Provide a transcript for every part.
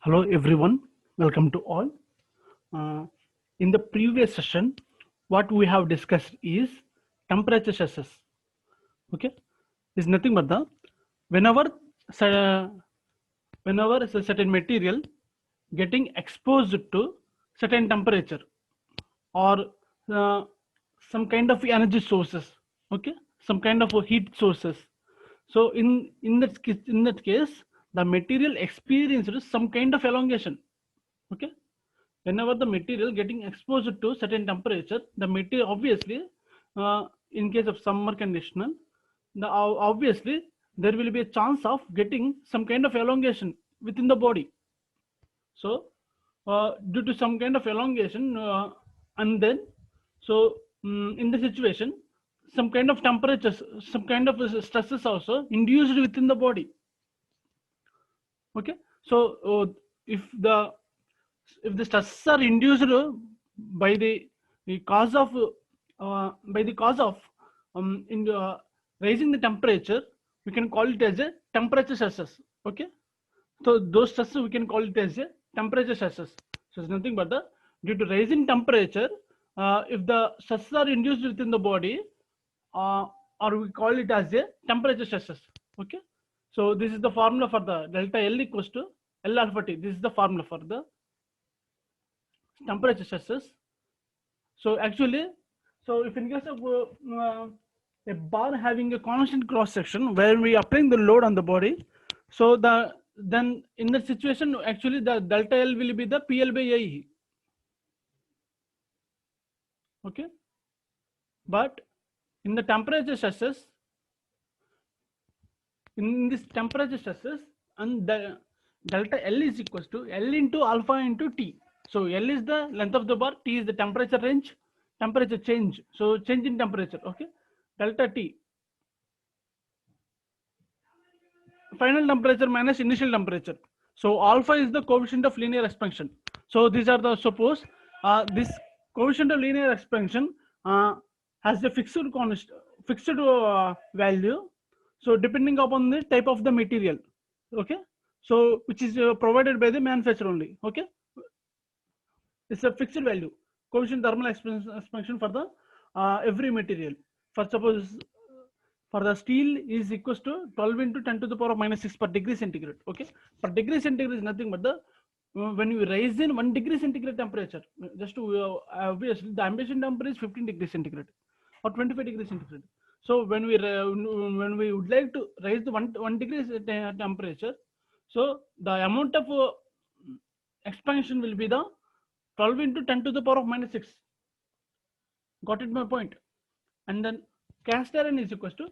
Hello everyone, welcome to all. Uh, in the previous session, what we have discussed is temperature stresses. Okay, is nothing but the whenever cer- whenever a certain material getting exposed to certain temperature or uh, some kind of energy sources. Okay, some kind of heat sources. So in that case, the material experiences some kind of elongation. Okay, whenever the material getting exposed to certain temperature, the material obviously, in case of summer condition, obviously there will be a chance of getting some kind of elongation within the body. So due to some kind of elongation, and then so in the situation, some kind of temperatures, some kind of stresses also induced within the body. Okay, so if the stresses are induced by the cause of in raising the temperature, we can call it as a temperature stresses. Okay, so those stresses we can call it as a temperature stresses. So it's nothing but the due to rising temperature, if the stresses are induced within the body, uh, or we call it as a temperature stresses. Okay, so this is the formula for the delta L equals to L alpha T. This is the formula for the temperature stresses. So actually, so if in case of a bar having a constant cross section where we applying the load on the body, so then in that situation actually the delta L will be the PL by IE. Okay, but in the temperature stresses, in this temperature stresses, and the delta L is equals to L into alpha into T. So L is the length of the bar, T is the temperature range, temperature change. So change in temperature. Okay, delta T, final temperature minus initial temperature. So alpha is the coefficient of linear expansion. So these are the suppose this coefficient of linear expansion has a fixed value. So depending upon the type of the material. Okay, so which is provided by the manufacturer only. Okay, it's a fixed value coefficient thermal expansion for the every material. For suppose for the steel is equals to 12 into 10 to the power of minus 6 per degree centigrade. Okay, per degree centigrade is nothing but the when you raise in 1 degree centigrade temperature, just to obviously the ambient temperature is 15 degrees centigrade or 25 degrees centigrade. So when we would like to raise the one degree temperature, so the amount of expansion will be the 12 into 10 to the power of minus 6. Got it my point? And then cast iron is equals to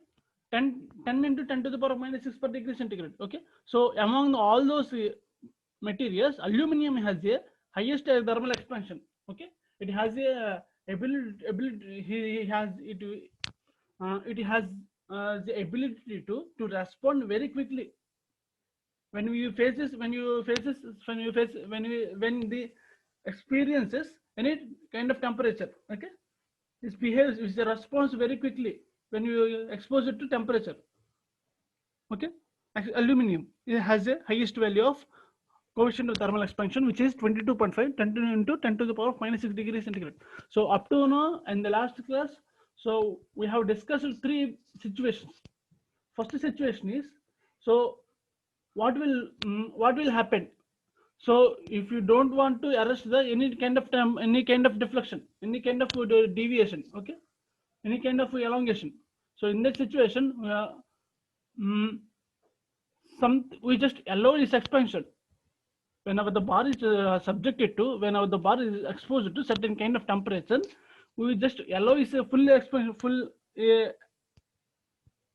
10 into 10 to the power of minus 6 per degree centigrade. Okay, so among all those materials, aluminum has a highest thermal expansion. Okay, it has a ability he has it has the ability to respond very quickly when you faces when you faces when you face when the experiences any kind of temperature. Okay, it behaves, it's a response very quickly when you expose it to temperature. Okay, aluminum, it has a highest value of coefficient of thermal expansion, which is 22.5 10 into 10 to the power of minus 6 degrees centigrade. So up to now in the last class, so we have discussed three situations. First situation is, so what will happen, so if you don't want to arrest the any kind of term, any kind of deflection, any kind of deviation. Okay, any kind of elongation. So in that situation, mm, some we just allow this expansion. Whenever the bar is subjected to, whenever the bar is exposed to certain kind of temperature, we just allow is a full expansion, full uh,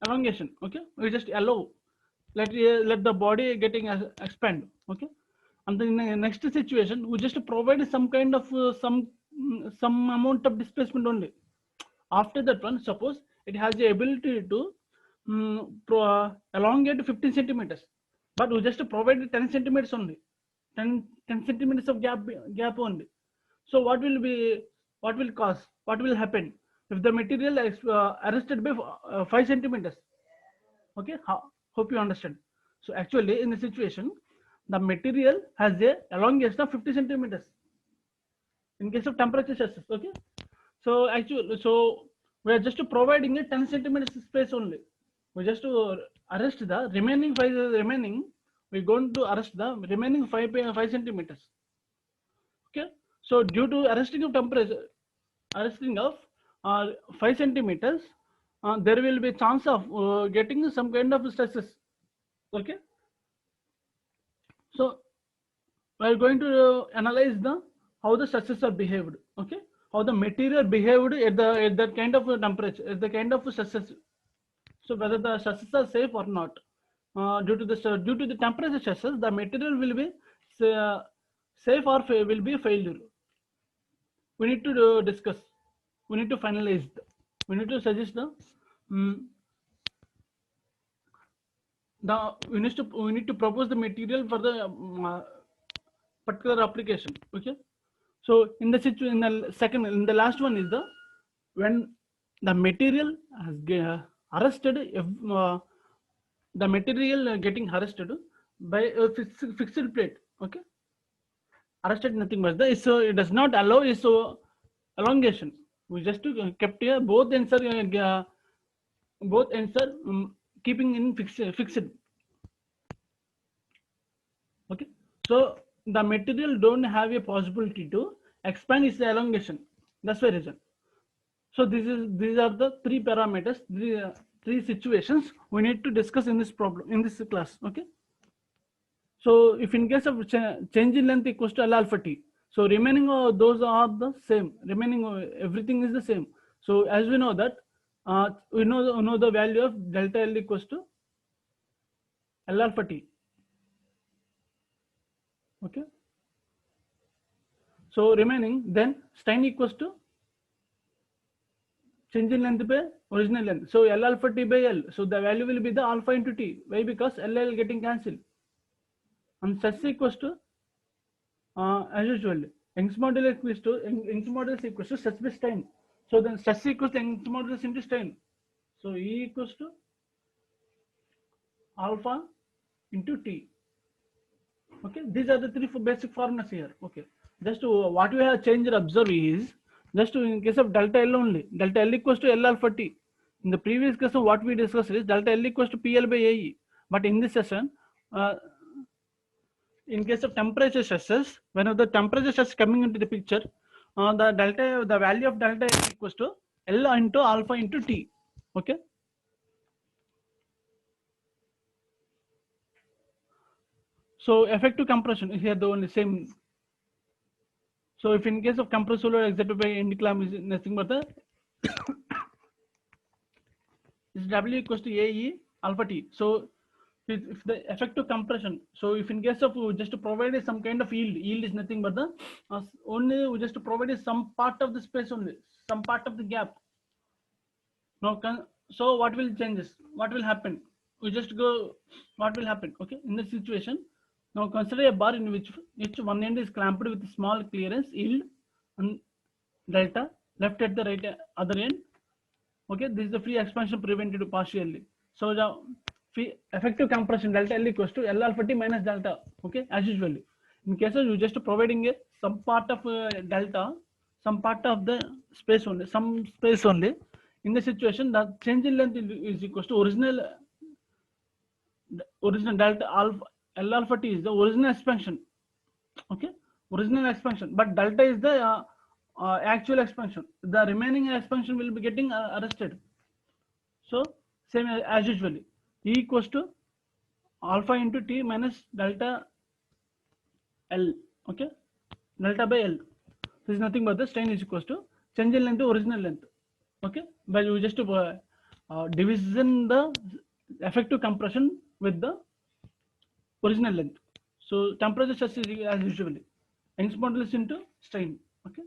elongation. Okay, we just allow, let the body getting expand. Okay, and then in the next situation we just provide some kind of some amount of displacement only. After that one, suppose it has the ability to elongate 15 centimeters, but we just provide 10 centimeters only, 10 centimeters of gap only. So what will cause, what will happen if the material is arrested by 5 centimeters? Okay, hope you understand. So actually in the situation, the material has a elongation of 50 centimeters in case of temperature stresses. Okay, so actually, so we are just providing a 10 centimeters space only. We just to arrest the remaining remaining. We're going to arrest the remaining 5 centimeters. Okay, so due to arresting of temperature, arresting of 5 centimeters, there will be chance of getting some kind of stresses. Okay, so we are going to analyze the how the stresses are behaved. Okay, how the material behaved at that kind of temperature, at the kind of stresses. So whether the stresses are safe or not. Due to the temperature stresses, the material will be uh, safe or will be failure. We need to discuss. We need to finalize. We need to suggest um, the we need to propose the material for the particular application. Okay, so in the situation, in the second, in the last one is the when the material has arrested, the material getting arrested by a fixed plate. Okay, arrested nothing but the so it does not allow is so elongation. We just kept here both ends are keeping in fixed. Okay, so the material don't have a possibility to expand its elongation. That's the reason. So these are the three parameters, three situations we need to discuss in this problem, in this class. Okay, so if in case of change in length equals to L alpha t, so remaining those are the same, remaining everything is the same. So as we know that we know the value of delta L equals to L alpha t. Okay, so remaining then strain equals to change in length by original length. So L alpha t by L. So the value will be the alpha into t. Why? Because LL getting cancelled. And stress equals to as usual, Young's modulus equals to stress by strain. So then stress equals to Young's modulus into strain. So E equals to alpha into T. Okay, these are the three basic formulas here. Okay, just to, what we have changed or observed is just to, in case of delta L only, delta L equals to L alpha T. In the previous question, what we discussed is delta L equals to PL by AE. But in this session, in case of temperature stresses, whenever the temperature stress coming into the picture, the value of delta is equals to L into alpha into T. Okay. So effective compression is here the only same. So if in case of compressor load exerted by end clamp is nothing but the is W equals to AE alpha T. So if the effective compression, so if in case of just to provide some kind of yield is nothing but the only just to provide some part of the space only, some part of the gap. Now so what will changes? What will happen? We just go, what will happen? Okay, in this situation, now consider a bar in which one end is clamped with small clearance yield and delta left at the right other end. Okay, this is the free expansion prevented partially. So the effective compression delta L equals to L alpha T minus delta. Okay, as usually. In case of you just providing some part of delta, some part of the space only, some space only. In the situation, the change in length is equals to original delta alpha L alpha T is the original expansion. Okay, original expansion, but delta is the actual expansion. The remaining expansion will be getting arrested. So same as usually, E equals to alpha into T minus delta L. Okay, delta by L. This is nothing but the strain is equals to change in length to original length. Okay, but you just division the effective compression with the original length. So temperature stress is as usually Young's modulus into strain. Okay.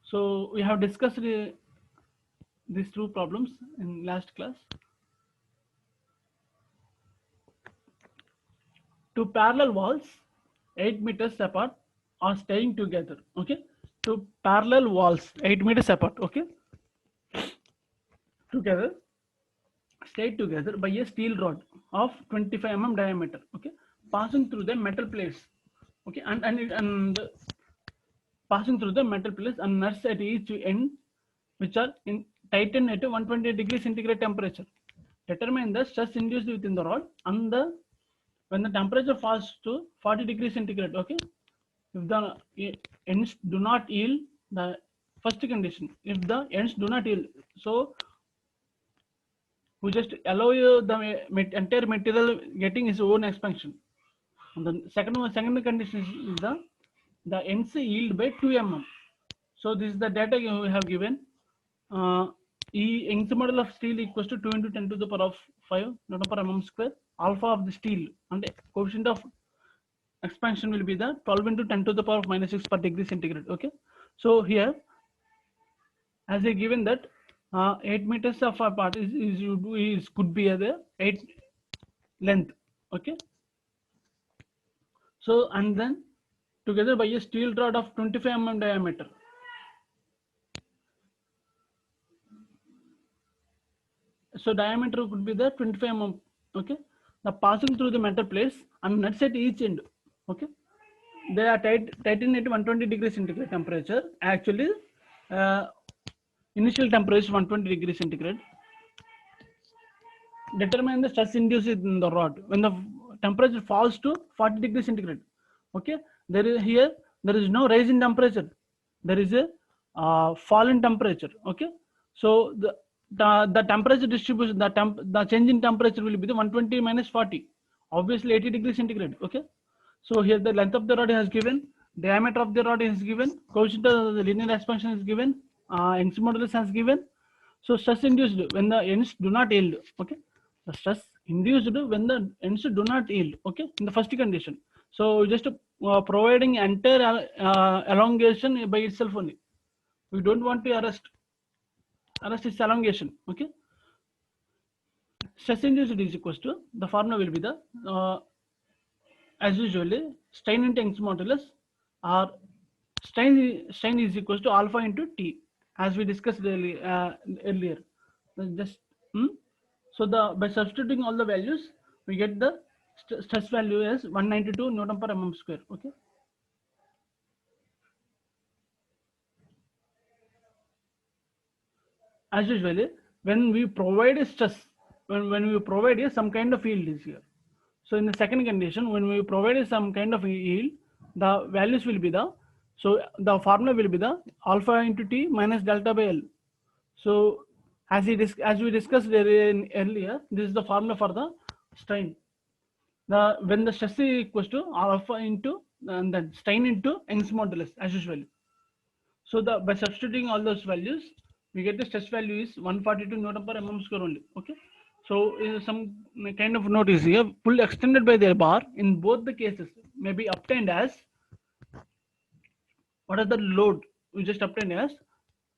So we have discussed these two problems in last class. Two parallel walls 8 meters apart are staying together. Okay, two parallel walls 8 meters apart. Okay, together stayed together by a steel rod of 25 mm diameter, okay, passing through the metal plates, okay, and passing through the metal plates and nuts at each end, which are in tightened at 120 degrees centigrade temperature. Determine the stress induced within the rod and the when the temperature falls to 40 degrees centigrade, okay, if the ends do not yield, the first condition, if the ends do not yield, so we just allow you the entire material getting its own expansion. And the second condition is the ends yield by 2 mm. So this is the data you have given. E Young's model of steel equals to 2 into 10 to the power of 5 Newton per mm square. Alpha of the steel and coefficient of expansion will be the 12 into 10 to the power of minus 6 per degree centigrade. Okay. So here, as a given that 8 meters of a part is could be the 8 length. Okay. So and then together by a steel rod of 25 mm diameter. So diameter could be the 25 mm. Okay. The passing through the metal plates and nuts at each end. Okay. They are tightened at 120 degrees centigrade temperature. Actually, initial temperature is 120 degrees centigrade. Determine the stress induced in the rod when the temperature falls to 40 degrees centigrade. Okay, there is no rise in temperature. There is a fall in temperature. Okay, so the temperature distribution, the change in temperature will be the 120 minus 40, obviously 80 degrees centigrade. Okay, so here the length of the rod is given, diameter of the rod is given, coefficient of the linear expansion is given, Young's modulus has given. So stress induced when the ends do not yield. Okay, the stress induced when the ends do not yield. Okay, in the first condition. So just providing entire elongation by itself only. We don't want to arrest its elongation. Okay, stress induced is equals to the formula will be the as usually strain into Young's modulus or strain is equals to alpha into T as we discussed earlier. Just so by substituting all the values, we get the stress value as 192 Newton per mm square. Okay. As usually, when we provide a stress, when we provide some kind of yield is here. So in the second condition, when we provide some kind of yield, the values will be the formula will be the alpha into T minus delta by L. So as we discussed earlier, this is the formula for the strain. When the stress is equals to alpha into and then strain into Young's modulus as usual. So by substituting all those values, we get the stress value is 142 Newton per mm square only. Okay. So some kind of note is here. Pull extended by the bar in both the cases may be obtained as what are the load we just obtained as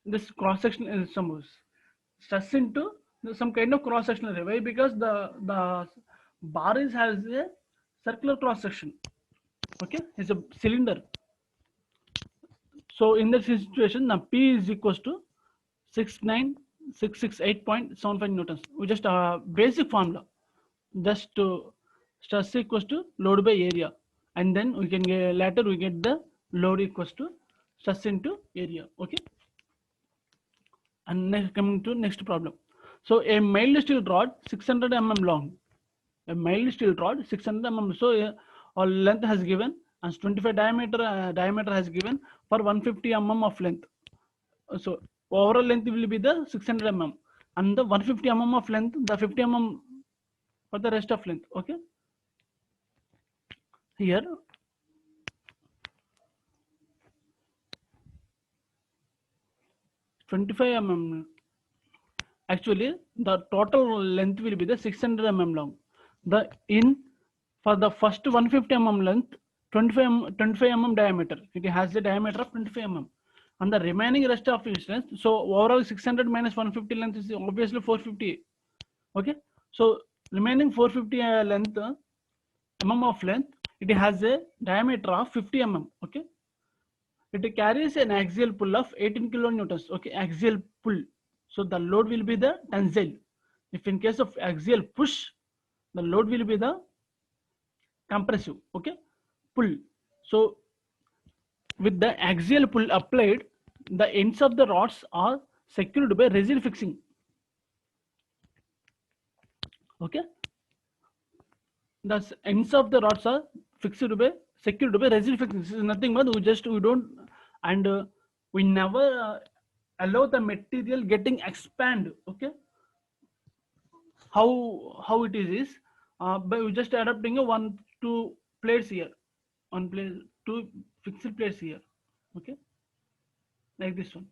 this cross section is some stress into some kind of cross sectional area. Why? Because the bar has a circular cross section. Okay, it's a cylinder. So in this situation, the P is equals to 69668.75 newtons. We just basic formula, just to stress equals to load by area, and then we can get, later we get the load equals to stress into area. Okay. And next, coming to next problem. So a mild steel rod 600 mm long, a mild steel rod 600 mm. So our length has given and 25 diameter has given for 150 mm of length. So overall length will be the 600 mm and the 150 mm of length, the 50 mm for the rest of length. Okay. Here 25 mm. Actually, the total length will be the 600 mm long. For the first 150 mm length, 25 mm diameter. It has the diameter of 25 mm. And the remaining rest of its length. So overall 600 minus 150 length is obviously 450. Okay. So remaining 450 length mm of length, it has a diameter of 50 mm. Okay. It carries an axial pull of 18 kilonewtons. Okay, axial pull. So the load will be the tensile. If in case of axial push, the load will be the compressive, okay, pull. So with the axial pull applied, the ends of the rods are secured by resin fixing, okay. The ends of the rods are fixed by secured by resin fixing. This is nothing but we don't, and we never allow the material getting expand, okay. How it is by we just adapting a one two plates here, one plate, two fixed plates here, okay, like this one.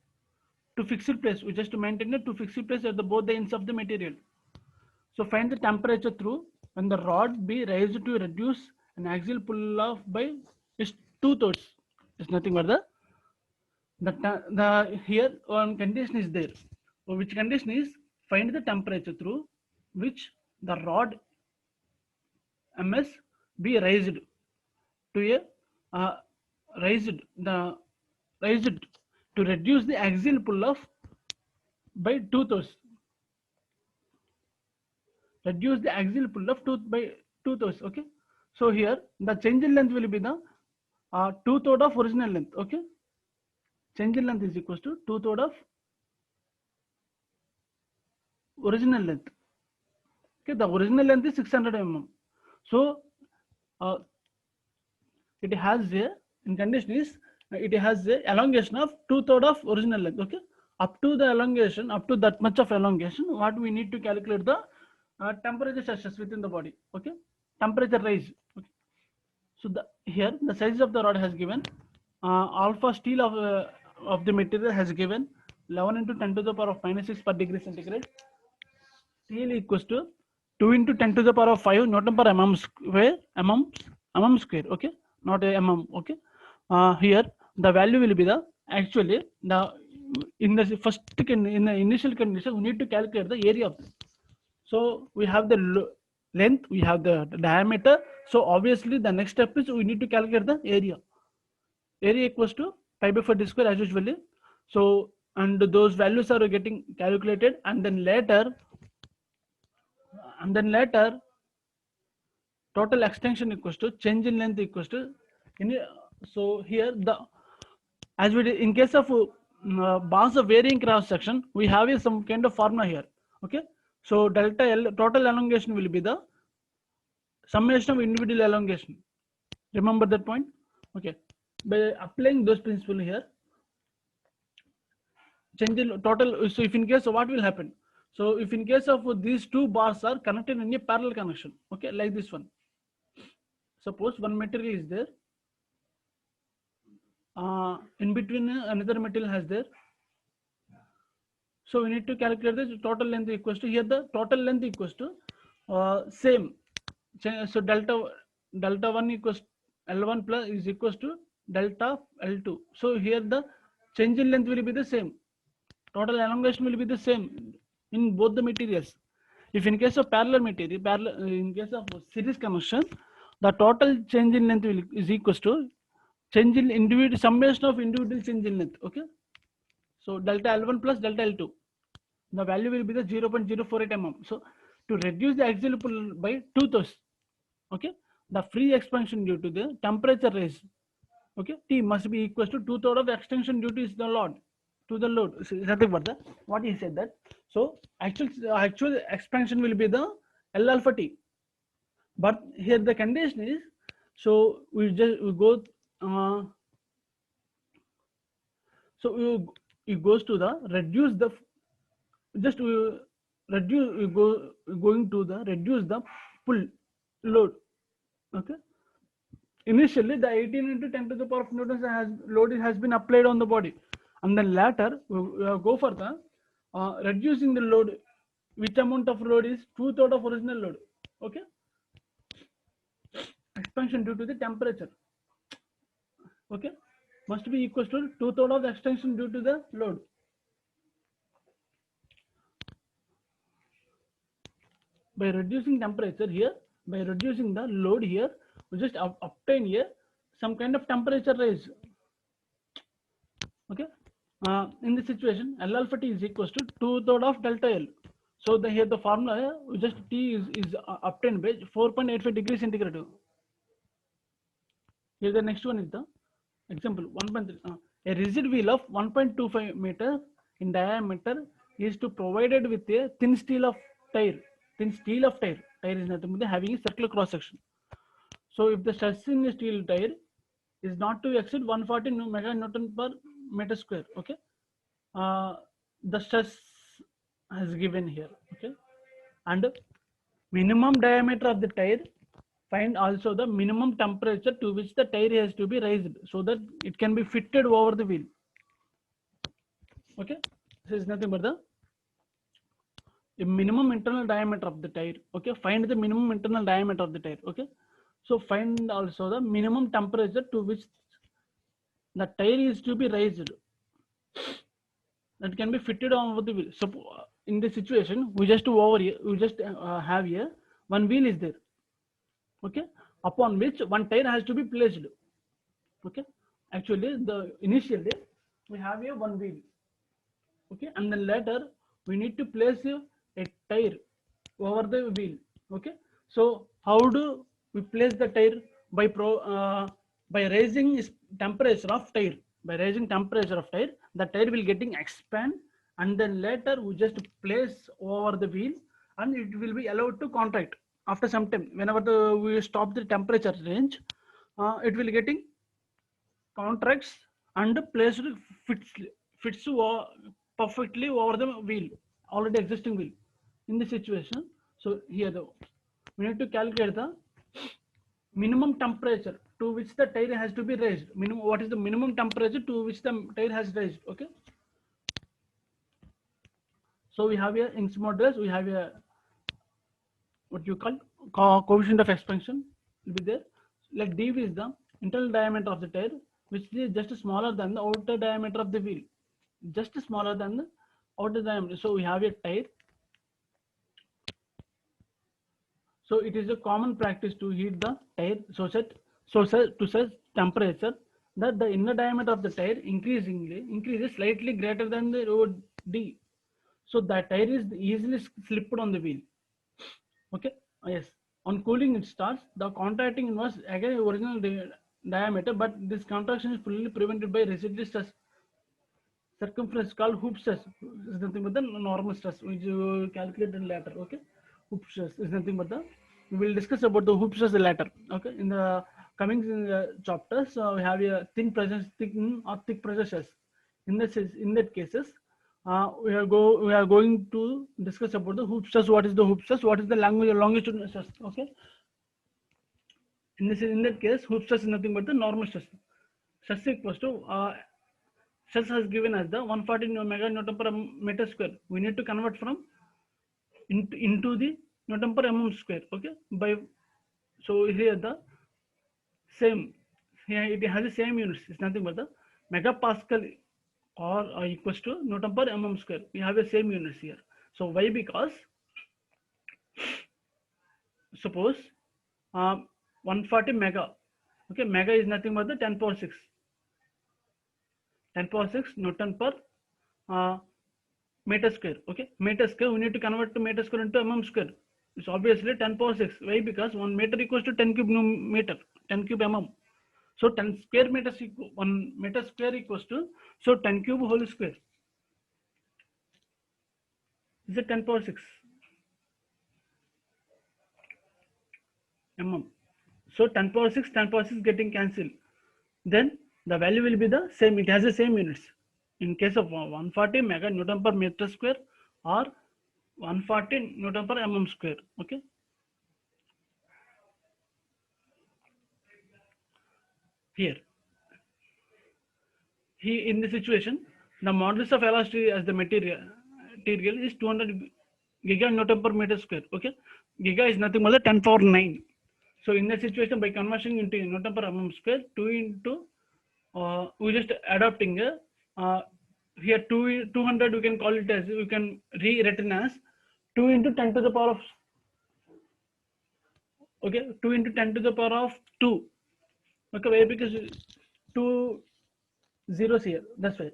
To fixed place, we just maintain it to fixed place at the both the ends of the material. So find the temperature through when the rod be raised to reduce an axial pull off by is 2/3. It's nothing but the here one condition is there. So which condition is find the temperature through which the rod ms be raised to a raised the raised to reduce the axial pull off by 2/3. Reduce the axial pull off by 2/3, okay. So here the change in length will be the 2/3 of original length, okay. Change in length is equals to 2/3 of original length, okay. The original length is 600 mm. So it has a in condition is it has a elongation of 2/3 of original length, okay. Up to the elongation, up to that much of elongation, what we need to calculate the temperature stress within the body, okay. Temperature rise, okay. So here the size of the rod has given alpha steel of the material has given 11 into 10 to the power of -6 per degree centigrade. Steel equals to 2 into 10 to the power of 5 Newton per mm square, okay, not a mm, okay. Here the value will be the actually the in the first in the initial condition we need to calculate the area of this. So we have the length, we have the diameter. So obviously the next step is we need to calculate the area. Area equals to pi by 4 d square as usually. So and those values are getting calculated, and then later total extension equals to change in length equals to so here the as we did in case of bars of varying cross section, we have some kind of formula here, okay. So delta L total elongation will be the summation of individual elongation. Remember that point, okay. By applying those principles here, change in total. So if in case, so what will happen? So if in case of these two bars are connected in a parallel connection, okay, like this one. Suppose one material is there, in between another material has there. So we need to calculate the total length equals to here the total length equals to same. So delta 1 equals L1 plus is equals to delta L2. So here the change in length will be the same. Total elongation will be the same in both the materials. If in case of parallel material, in case of series connection, the total change in length is equals to change in individual summation of individual change in length, okay. So delta L1 plus delta L2, the value will be the 0.048 mm. So to reduce the axial pull by 2/3, okay, the free expansion due to the temperature rise, okay, T must be equals to 2/3 of the extension due to the load nothing but the what he said that. So actual expansion will be the L alpha T, but here the condition is, so we go so it goes to the reduce the just we reduce we go going to the reduce the pull load, okay. Initially the 18 into 10 to the power of newtons load has been applied on the body, and then later we go for the reducing the load, which amount of load is 2/3 of original load, okay. Expansion due to the temperature, okay, must be equals to 2/3 of the extension due to the load. By reducing temperature here, by reducing the load here, we just obtain here some kind of temperature rise, okay. In this situation L alpha T is equals to 2/3 of delta L. So here the formula just T is obtained by 4.85 degrees centigrade. Here the next one is the example 1.3. A rigid wheel of 1.25 meter in diameter is to provided with a thin steel of tire. Thin steel of tire. Tire is nothing but having a circular cross section. So if the stress in the steel tire is not to exceed 140 meganewton per meter square, okay, the stress has given here, okay, and minimum diameter of the tire, find also the minimum temperature to which the tire has to be raised so that it can be fitted over the wheel. Okay, this is nothing but the minimum internal diameter of the tire. Okay, find the minimum internal diameter of the tire. Okay, so find also the minimum temperature to which the tire is to be raised that can be fitted over the wheel. So in this situation, we just have here one wheel is there, okay, upon which one tire has to be placed. Okay, actually the initially we have here one wheel, okay, and then later we need to place a tire over the wheel. Okay, so how do we place the tire? By raising temperature of tire. By raising temperature of tire, the tire will getting expand, and then later we just place over the wheel, and it will be allowed to contract after some time. Whenever we stop the temperature range, it will getting contracts and placed fits perfectly over the wheel, already existing wheel. In this situation, so here we need to calculate the minimum temperature to which the tire has to be raised. Minimum, what is the minimum temperature to which the tire has raised? Okay, so we have here in modulus, we have a what you call coefficient of expansion will be there. Like dv is the internal diameter of the tire, which is just smaller than the outer diameter of the wheel, just smaller than the outer diameter. So we have a tire. So it is a common practice to heat the tire so to such temperature that the inner diameter of the tire increases slightly greater than the road D. So that tire is easily slipped on the wheel. Okay, yes. On cooling, it starts. The contracting involves again original diameter, but this contraction is fully prevented by residual stress circumference called hoop stress. Is nothing but the normal stress which you calculated later. Okay, hoop stress is nothing but the. We will discuss about the hoop stress later. Okay, in the coming chapters, we have a thin or thick pressure stress. In that cases, we are going to discuss about the hoop stress. What is the hoop stress? What is the longitudinal stress? Okay. In that case, hoop stress is nothing but the normal stress. Stress equals to stress has given as the 140 meganewton per meter square. We need to convert from into the newton per mm square. Okay, by so here the same, here it has the same units. It's nothing but the megapascal or equals to newton per mm square. We have the same units here. So why? Because suppose 140 mega. Okay, mega is nothing but the 10 power 6. 10 power 6 newton per uh, meter square. Okay, meter square, we need to convert to meter square into mm square. It's obviously 10 power 6. Why? Because 1 meter equals to 10 cube meter, 10 cube mm. So 10 square meters 1 meter square equals to, so 10 cube whole square is a 10 power 6 mm. So 10 power 6, 10 power 6 getting cancelled. Then the value will be the same. It has the same units. In case of 140 mega newton per meter square or 140 newton per mm square. Okay. Here in this situation, the modulus of elasticity as the material is 200 giganewton per meter square. Okay, giga is nothing but the 10 power 9. So in that situation, by conversion into newton per mm square, 2 into we just adopting here 200, we can call it as, we can rewritten as 2 into 10 to the power of, okay, 2 into 10 to the power of 2. Okay, why? Because 2 zeros here, that's why.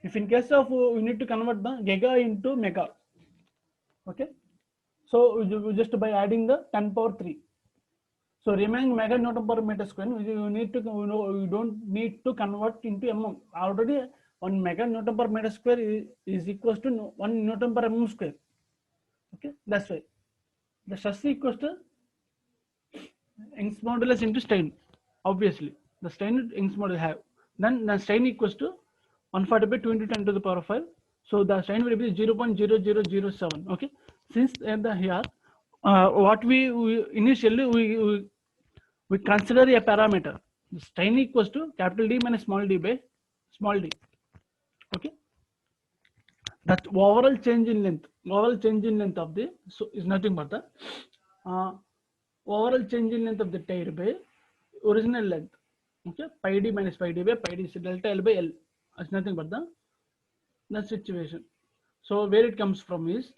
If in case of we need to convert the giga into mega, Okay, so just by adding the 10 power 3. So remaining meganewton per meter square, you need to, you don't need to convert into mm. Already 1 meganewton per meter square is equals to 1 newton per mm square. Okay, that's why the stress equals to Young's modulus into strain. Obviously, the strain Young's modulus have. Then the strain equals to 140 by 2 into 10 to the power of 5. So the strain will be 0.0007. Okay, since the here, what we initially we consider a parameter. The strain equals to capital D minus small d by small d. Okay, that overall change in length. Overall change in length of the, so is nothing but the uh, overall change in length of the tire by original length. Okay, pi d minus pi d by pi d is delta L by L. It's nothing but the situation. So where it comes from is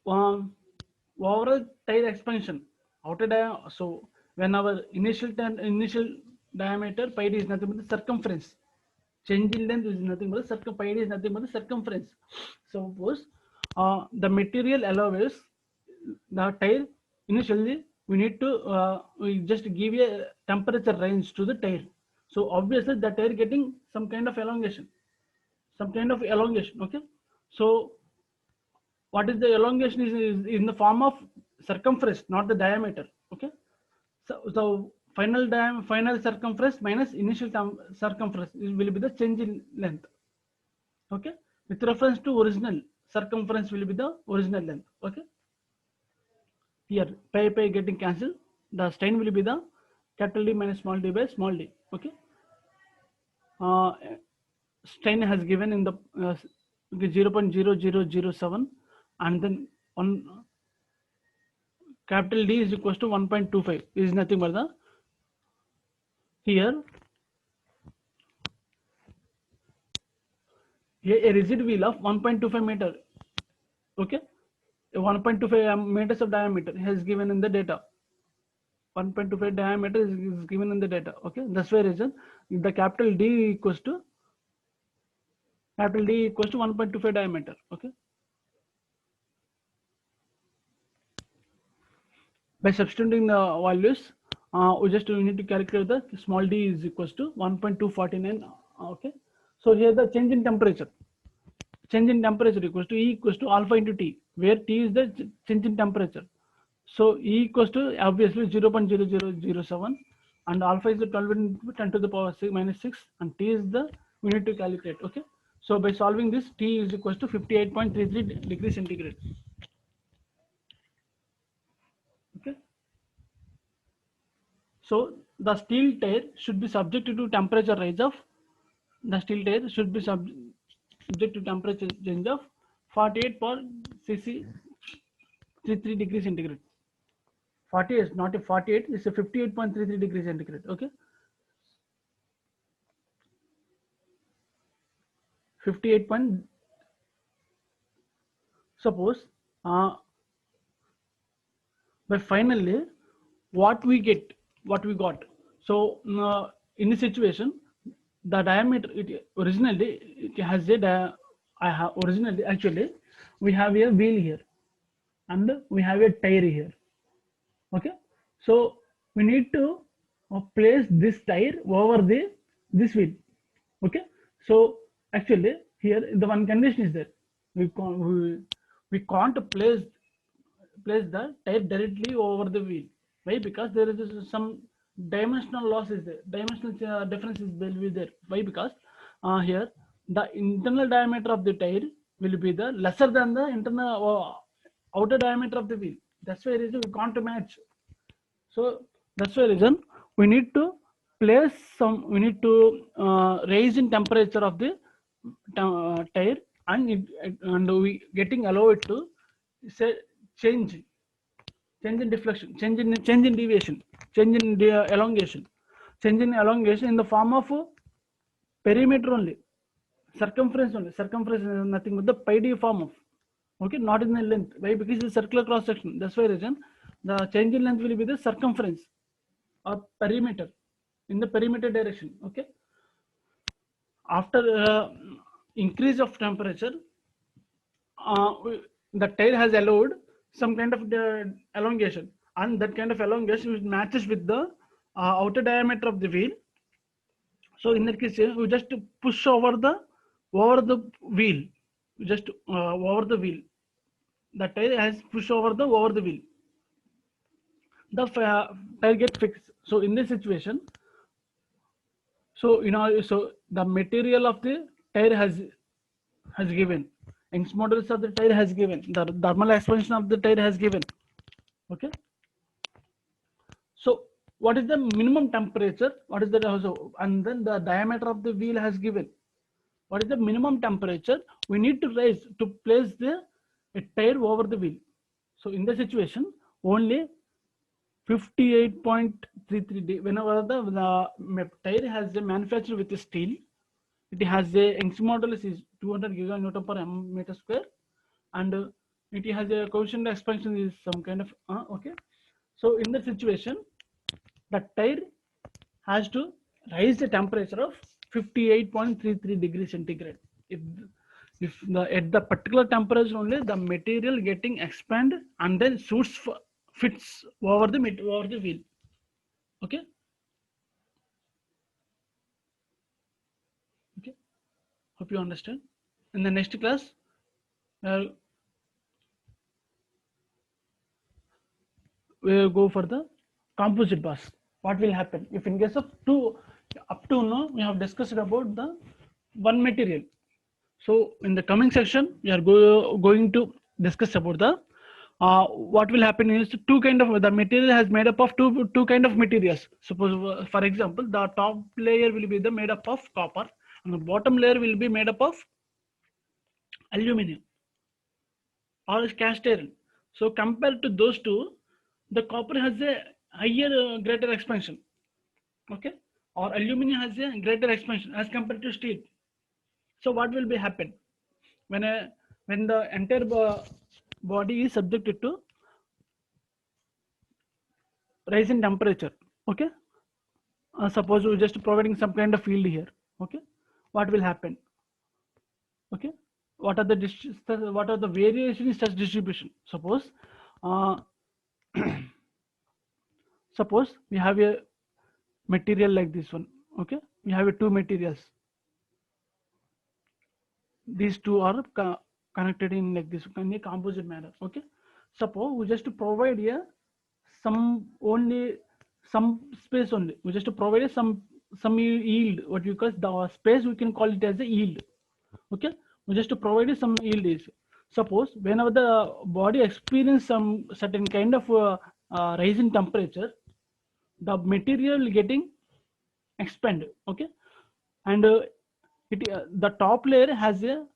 overall tire expansion outer diameter. So when our initial diameter pi d is nothing but the circumference. Change in length is nothing but the pi d is nothing but the circumference. Suppose the material allows the tire initially we need to we just give a temperature range to the tire. So obviously the tire getting some kind of elongation, Okay, so what is the elongation is in the form of circumference, not the diameter. Okay, so final circumference minus initial circumference will be the change in length. Okay, with reference to original circumference will be the original length. Okay, here pi getting cancelled, the strain will be the capital D minus small d by small d. Okay, uh, strain has given in the 0.0007, and then on capital D is equals to 1.25 is nothing but the here a rigid wheel of 1.25 meter. Okay, 1.25 meters of diameter has given in the data. 1.25 diameter is given in the data. Okay, that's why reason the capital D equals to 1.25 diameter. Okay, by substituting the values, we need to calculate the small d is equals to 1.249. Okay, so here the change in temperature equals to E equals to alpha into T, where T is the change in temperature. So E equals to obviously 0.0007, and alpha is the 12 into 10 to the power 6 minus 6, and T is the, we need to calculate. Okay, so by solving this, T is equals to 58.33 degrees centigrade. Okay, so the steel tire should be subjected to temperature rise of, the steel tire should be subject to temperature change of 48 per cc 33 degrees centigrade. 40 is not a 48, it's a 58.33 degrees centigrade. Okay, 58 point, suppose but finally what we got. So in this situation, the diameter, it originally it has a I have originally actually we have a wheel here and we have a tire here. Okay, so we need to place this tire over this wheel. Okay, so actually here the one condition is that we can't place the tire directly over the wheel. Why? Because there is some dimensional loss is there, dimensional difference will be there. Why? Because here the internal diameter of the tire will be the lesser than the internal outer diameter of the wheel. That's why reason we can't match. So that's why reason we need to place some, we need to raise in temperature of the tire, and we getting allowed to say change in deflection, change in deviation, change in elongation, change in elongation in the form of perimeter only, circumference only. Circumference is nothing but the pi d form of, okay, not in the length. Why? Because it's a circular cross section. That's why reason the change in length will be the circumference or perimeter, in the perimeter direction. Okay, after increase of temperature, the tire has allowed some kind of elongation, and that kind of elongation which matches with the outer diameter of the wheel. So in that case, we just push over the wheel, just over the wheel. The tire has pushed over the wheel. The tire gets fixed. So in this situation, so so the material of the tire has given. Young's models of the tire has given. The thermal expansion of the tire has given. Okay. So what is the minimum temperature? What is the also, and then the diameter of the wheel has given. What is the minimum temperature we need to raise to place the a tire over the wheel? So in the situation, only 58.33 whenever the tire has a manufactured with the steel, it has a Young's modulus is 200 giganewton per meter square, and it has a coefficient of expansion is some kind of okay. So in the situation, the tire has to raise the temperature of 58.33 degrees centigrade. If the at the particular temperature only the material getting expand and then fits over the wheel. Okay. Okay. Hope you understand. In the next class, uh, we'll go for the composite bus. What will happen if in case of two, up to now we have discussed about the one material. So in the coming section, we are going to discuss about the what will happen is two kind of the material has made up of two kind of materials. Suppose for example, the top layer will be the made up of copper, and the bottom layer will be made up of aluminum or cast iron. So compared to those two, the copper has a higher greater expansion. Okay, or aluminum has a greater expansion as compared to steel. So what will be happen when when the entire body is subjected to rise in temperature? Okay, suppose we're just providing some kind of field here. Okay, what will happen? Okay, what are the variation in such distribution? Uh, suppose we have a material like this one. Okay, we have a two materials. These two are connected in like this in a composite manner. Okay, suppose we just provide here some only some space only. We just provide some yield. What you call the space, we can call it as a yield. Okay, we just provide some yield is. Suppose whenever the body experience some certain kind of rise in temperature, the material getting expanded. Okay, and the top layer has a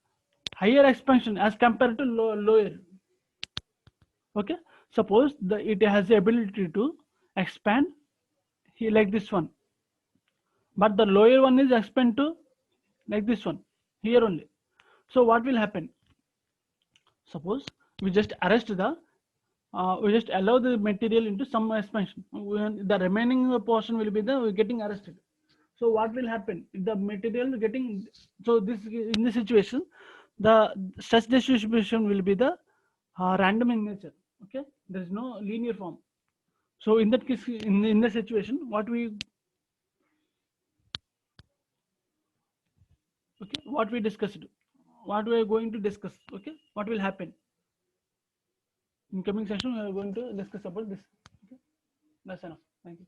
higher expansion as compared to lower. Okay, suppose it has the ability to expand here like this one, but the lower one is expand to like this one here only. So what will happen? Suppose we just arrest the we just allow the material into some expansion, when the remaining portion will be the getting arrested. So what will happen if the material getting, so this in this situation the stress distribution will be the random in nature. Okay, there is no linear form. So in that case, in the situation, what we discussed, what we are going to discuss. Okay, what will happen in coming session, we are going to discuss about this. Okay, that's enough. Thank you.